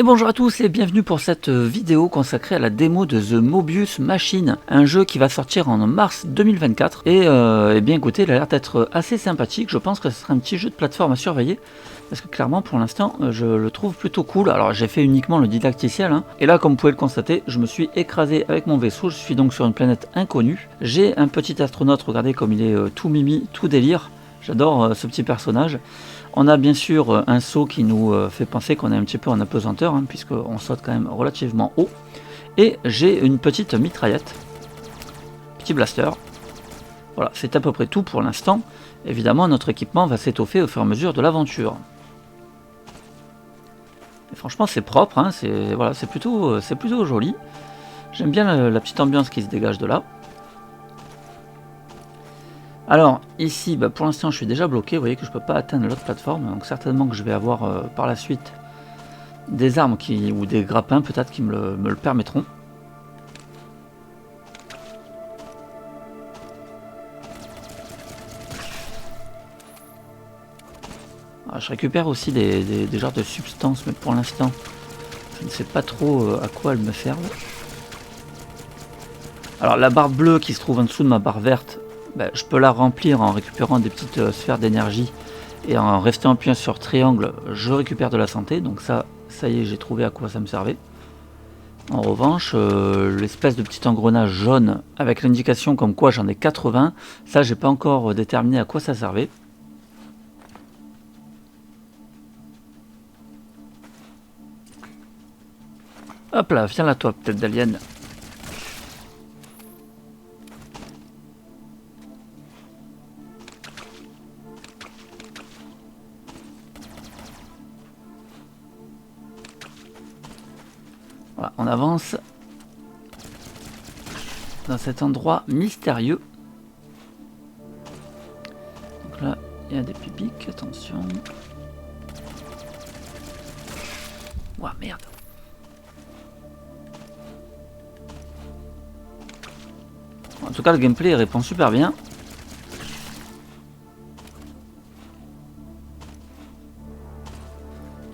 Et bonjour à tous et bienvenue pour cette vidéo consacrée à la démo de The Mobius Machine, un jeu qui va sortir en mars 2024 et bien écoutez, il a l'air d'être assez sympathique. Je pense que ce sera un petit jeu de plateforme à surveiller parce que clairement pour l'instant je le trouve plutôt cool. Alors j'ai fait uniquement le didacticiel hein, et là comme vous pouvez le constater, je me suis écrasé avec mon vaisseau. Je suis donc sur une planète inconnue. J'ai un petit astronaute, regardez comme il est tout mimi, tout délire. J'adore ce petit personnage. On a bien sûr un saut qui nous fait penser qu'on est un petit peu en apesanteur, hein, puisqu'on saute quand même relativement haut. Et j'ai une petite mitraillette, petit blaster. Voilà, c'est à peu près tout pour l'instant. Évidemment, notre équipement va s'étoffer au fur et à mesure de l'aventure. Et franchement, c'est propre, hein, c'est plutôt joli. J'aime bien la petite ambiance qui se dégage de là. Alors ici pour l'instant je suis déjà bloqué, vous voyez que je peux pas atteindre l'autre plateforme, donc certainement que je vais avoir par la suite des armes ou des grappins peut-être qui me le permettront. Alors, je récupère aussi des genres de substances, mais pour l'instant je ne sais pas trop à quoi elles me servent. Alors la barre bleue qui se trouve en dessous de ma barre verte, je peux la remplir en récupérant des petites sphères d'énergie et en restant appuyé sur triangle, je récupère de la santé. Donc ça y est, j'ai trouvé à quoi ça me servait. En revanche, l'espèce de petit engrenage jaune avec l'indication comme quoi j'en ai 80, ça j'ai pas encore déterminé à quoi ça servait. Hop là, viens là toi, peut-être d'alien. Voilà, on avance dans cet endroit mystérieux. Donc là, il y a des pipiques, attention. Ouah, merde. En tout cas, le gameplay répond super bien.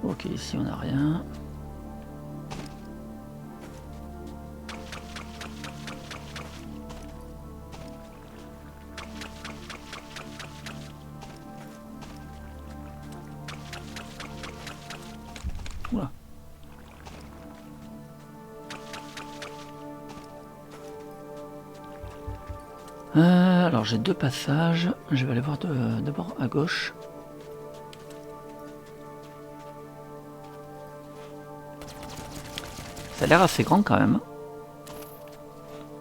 Ok, ici on n'a rien. Oula. Alors j'ai deux passages, je vais aller voir d'abord à gauche. Ça a l'air assez grand quand même.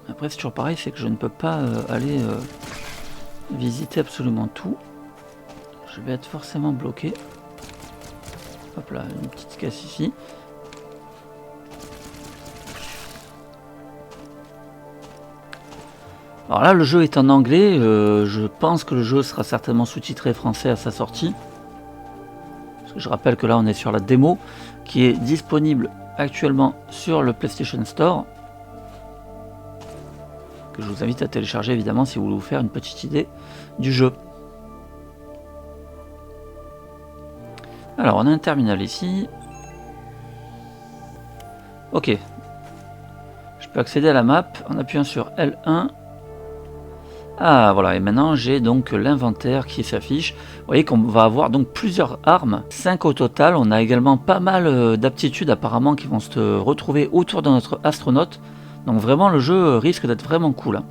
Après c'est toujours pareil, c'est que je ne peux pas aller visiter absolument tout. Je vais être forcément bloqué. Hop là, une petite caisse ici. Alors là, le jeu est en anglais. Je pense que le jeu sera certainement sous-titré français à sa sortie. Parce que je rappelle que là, on est sur la démo qui est disponible actuellement sur le PlayStation Store. Que je vous invite à télécharger évidemment si vous voulez vous faire une petite idée du jeu. Alors, on a un terminal ici. Ok. Je peux accéder à la map en appuyant sur L1. Ah voilà, et maintenant j'ai donc l'inventaire qui s'affiche. Vous voyez qu'on va avoir donc plusieurs armes, 5 au total. On a également pas mal d'aptitudes apparemment qui vont se retrouver autour de notre astronaute. Donc vraiment le jeu risque d'être vraiment cool.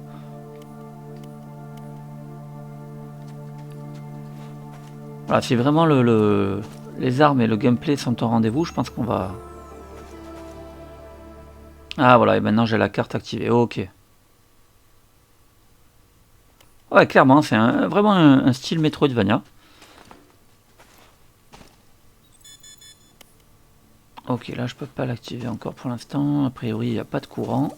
Voilà, si vraiment les armes et le gameplay sont au rendez-vous, je pense qu'on va... Ah voilà, et maintenant j'ai la carte activée, ok. Ouais, clairement, c'est vraiment un style Metroidvania. Ok, là je peux pas l'activer encore pour l'instant. A priori, il n'y a pas de courant.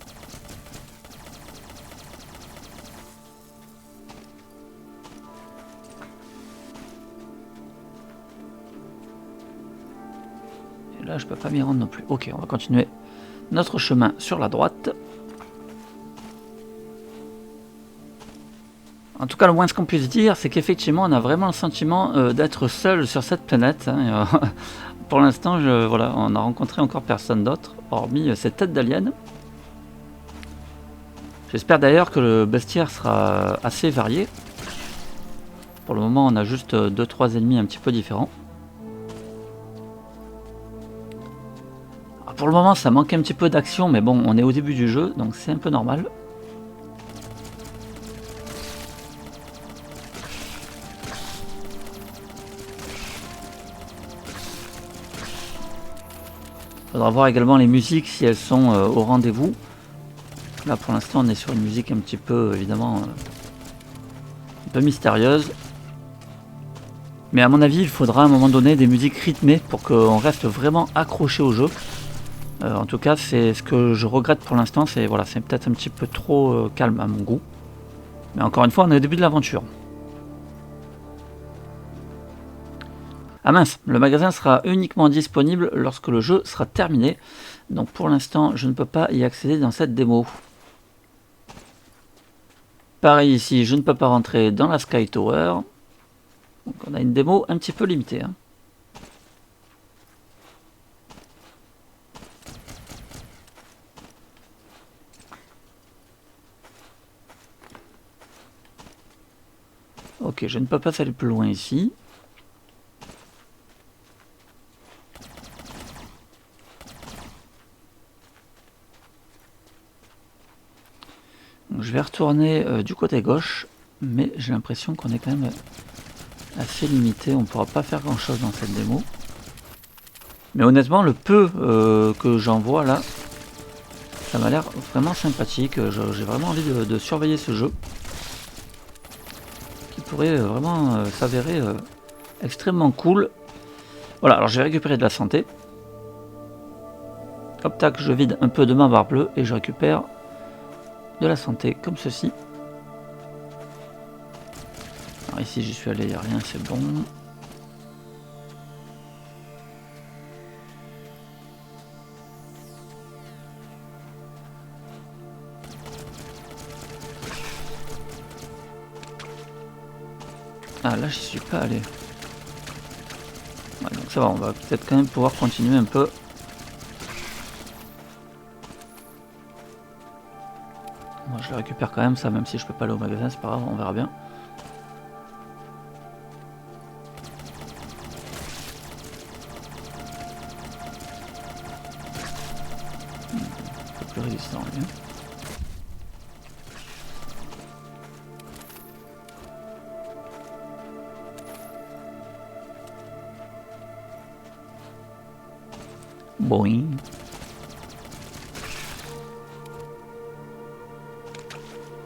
Et là, je peux pas m'y rendre non plus. Ok, on va continuer notre chemin sur la droite. En tout cas, le moins ce qu'on puisse dire, c'est qu'effectivement, on a vraiment le sentiment d'être seul sur cette planète. Hein. pour l'instant, voilà, on a rencontré encore personne d'autre, hormis cette tête d'alien. J'espère d'ailleurs que le bestiaire sera assez varié. Pour le moment, on a juste 2-3 ennemis un petit peu différents. Alors pour le moment, ça manque un petit peu d'action, mais bon, on est au début du jeu, donc c'est un peu normal. Faudra voir également les musiques si elles sont au rendez-vous. Là pour l'instant on est sur une musique un petit peu évidemment un peu mystérieuse. Mais à mon avis il faudra à un moment donné des musiques rythmées pour qu'on reste vraiment accroché au jeu. En tout cas c'est ce que je regrette pour l'instant, c'est voilà, c'est peut-être un petit peu trop calme à mon goût. Mais encore une fois on est au début de l'aventure. Ah mince, le magasin sera uniquement disponible lorsque le jeu sera terminé. Donc pour l'instant, je ne peux pas y accéder dans cette démo. Pareil ici, je ne peux pas rentrer dans la Sky Tower. Donc on a une démo un petit peu limitée. Hein. Ok, je ne peux pas aller plus loin ici. Donc, je vais retourner du côté gauche, mais j'ai l'impression qu'on est quand même assez limité. On ne pourra pas faire grand chose dans cette démo. Mais honnêtement, le peu que j'en vois là, ça m'a l'air vraiment sympathique. J'ai vraiment envie de surveiller ce jeu. Qui pourrait vraiment s'avérer extrêmement cool. Voilà, alors j'ai récupéré de la santé. Hop, tac, je vide un peu de ma barre bleue et je récupère de la santé comme ceci. Alors ici j'y suis allé, il n'y a rien, c'est bon. Ah là j'y suis pas allé. Ouais, donc ça va, on va peut-être quand même pouvoir continuer un peu. Moi je le récupère quand même ça, même si je peux pas aller au magasin, c'est pas grave, on verra bien. Un peu plus résistant lui. Boing.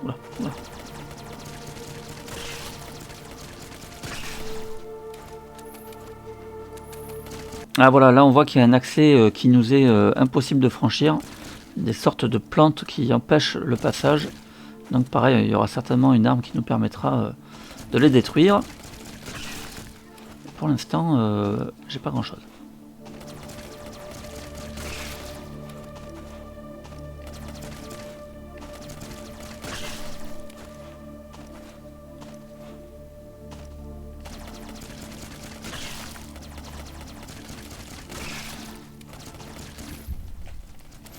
Oula, oula. Ah voilà, là on voit qu'il y a un accès qui nous est impossible de franchir. Des sortes de plantes qui empêchent le passage. Donc pareil, il y aura certainement une arme qui nous permettra de les détruire. Pour l'instant, j'ai pas grand chose.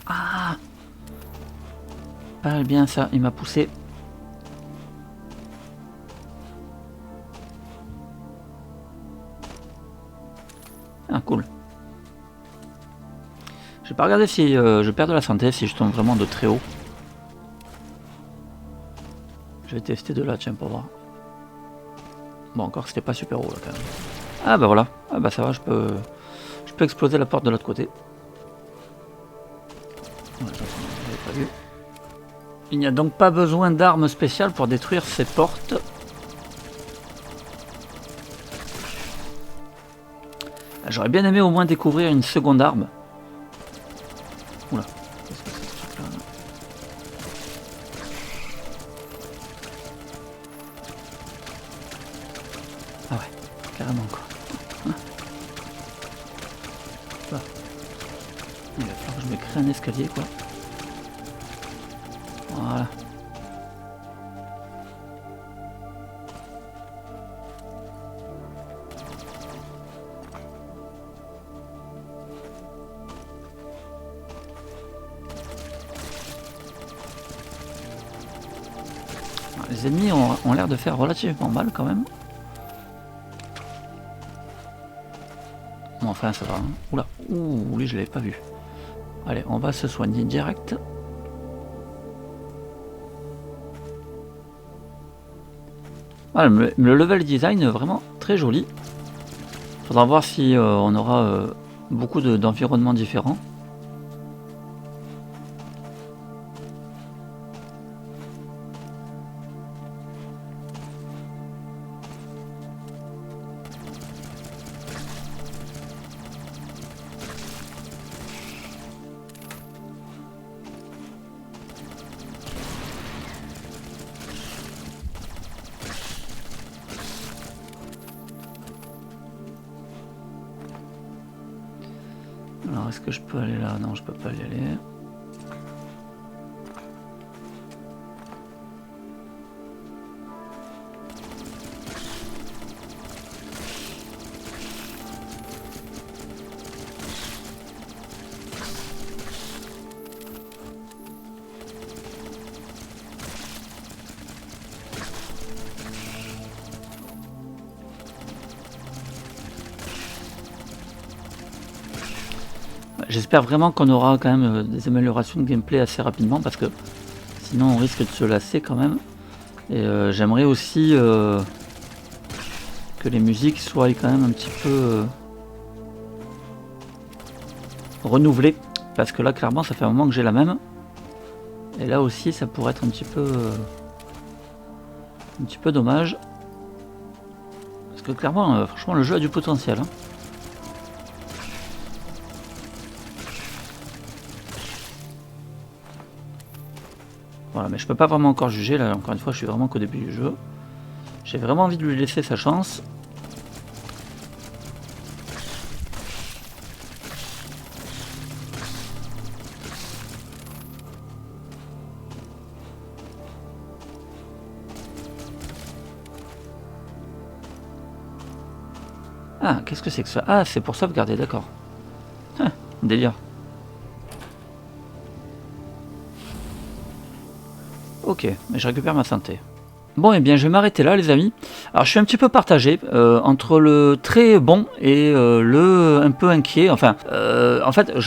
Ah, pas bien ça, il m'a poussé. Ah cool. Je vais pas regarder si je perds de la santé, si je tombe vraiment de très haut. Je vais tester de là, tiens, pour voir. Bon, encore c'était pas super haut là quand même. Ah bah voilà, ah bah ça va, je peux exploser la porte de l'autre côté. Ouais, pas vu. Il n'y a donc pas besoin d'armes spéciales pour détruire ces portes. J'aurais bien aimé au moins découvrir une seconde arme. Oula, qu'est-ce que c'est ce truc-là là? Ah ouais, carrément quoi. Là. Il va falloir que je me crée un escalier quoi. Voilà. les ennemis ont l'air de faire relativement mal quand même. Bon, enfin ça va. Hein. Oula, ouh, lui je l'avais pas vu. Allez, on va se soigner direct. Voilà, le level design vraiment très joli. Faudra voir si on aura beaucoup d'environnements différents. Alors est-ce que je peux aller là? Non, je peux pas y aller. J'espère vraiment qu'on aura quand même des améliorations de gameplay assez rapidement parce que sinon on risque de se lasser quand même. Et j'aimerais aussi que les musiques soient quand même un petit peu renouvelées parce que là clairement ça fait un moment que j'ai la même. Et là aussi ça pourrait être un petit peu dommage. Parce que clairement franchement le jeu a du potentiel. Hein. Voilà, mais je peux pas vraiment encore juger, là encore une fois je suis vraiment qu'au début du jeu. J'ai vraiment envie de lui laisser sa chance. Ah, qu'est-ce que c'est que ça? Ah, c'est pour sauvegarder, d'accord. Ah, délire. Ok, mais je récupère ma santé. Bon, et bien je vais m'arrêter là les amis. Alors je suis un petit peu partagé entre le très bon et le un peu inquiet. Enfin, en fait,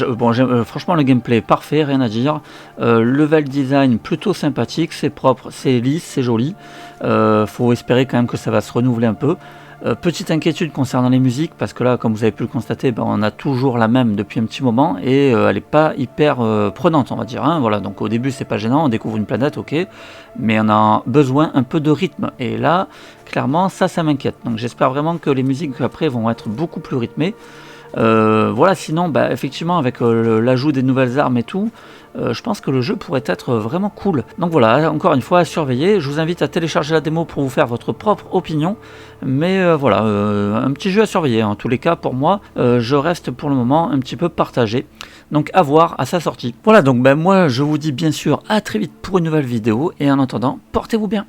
franchement le gameplay parfait, rien à dire. Level design plutôt sympathique, c'est propre, c'est lisse, c'est joli. Faut espérer quand même que ça va se renouveler un peu. Petite inquiétude concernant les musiques, parce que là, comme vous avez pu le constater, on a toujours la même depuis un petit moment, et elle n'est pas hyper prenante, on va dire. Hein, voilà, donc au début, c'est pas gênant, on découvre une planète, ok, mais on a besoin un peu de rythme, et là, clairement, ça m'inquiète. Donc j'espère vraiment que les musiques après vont être beaucoup plus rythmées. Voilà, sinon, effectivement, avec l'ajout des nouvelles armes et tout, je pense que le jeu pourrait être vraiment cool. Donc voilà, encore une fois, à surveiller. Je vous invite à télécharger la démo pour vous faire votre propre opinion. Mais voilà, un petit jeu à surveiller. En tous les cas, pour moi, je reste pour le moment un petit peu partagé. Donc à voir à sa sortie. Voilà, donc moi, je vous dis bien sûr à très vite pour une nouvelle vidéo. Et en attendant, portez-vous bien.